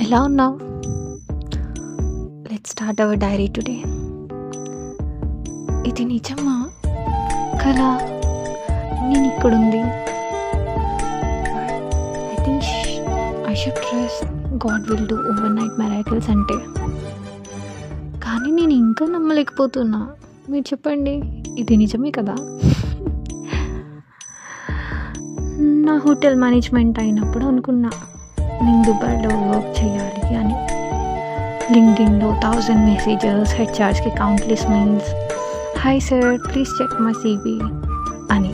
ఎలా ఉన్నావు? Let's start our diary today. ఇది నిజమా కలా? నేను ఇక్కడుంది. I think I should trust God will do overnight miracles అంటే. కానీ నేను ఇంకా నమ్మలేకపోతున్నా. మీరు చెప్పండి, ఇది నిజమే కదా? నా హోటల్ మేనేజ్మెంట్ అయినప్పుడు అనుకున్నా నేను దుబాయ్లో వర్క్ చేయాలి అని. లింక్డ్ఇన్లో 1000 మెసేజెస్, హెచ్ఆర్స్కి countless mails, hi sir please check my CV అని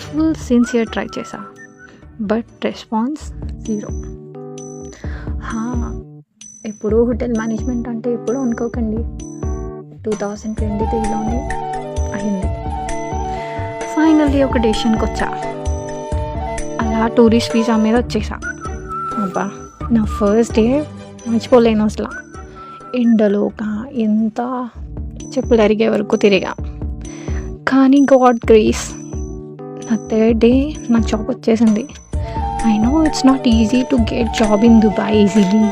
ఫుల్ సిన్సియర్ ట్రై చేశా. But response 0. ఎప్పుడూ హోటల్ మేనేజ్మెంట్ అంటే ఎప్పుడూ అనుకోకండి, 2023లోనే అయింది. ఫైనల్లీ ఒక డెసిషన్కి వచ్చా. అలా టూరిస్ట్ వీసా మీద వచ్చేసా. అబ్బా, నా ఫస్ట్ డే మర్చిపోలేను అసలు. ఎండలోక ఎంత చెప్పులు అరిగే వరకు తిరిగా. కానీ గాడ్ గ్రేస్, నా థర్డ్ డే నాకు జాబ్ వచ్చేసింది. I know it's not easy to get job in Dubai easily.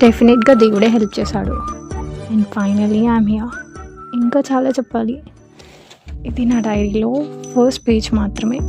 డెఫినెట్గా దేవుడే హెల్ప్ చేశాడు. And finally I'm here. ఇంకా చాలా చెప్పాలి. ఇది నా డైరీలో ఫస్ట్ పేజ్ మాత్రమే.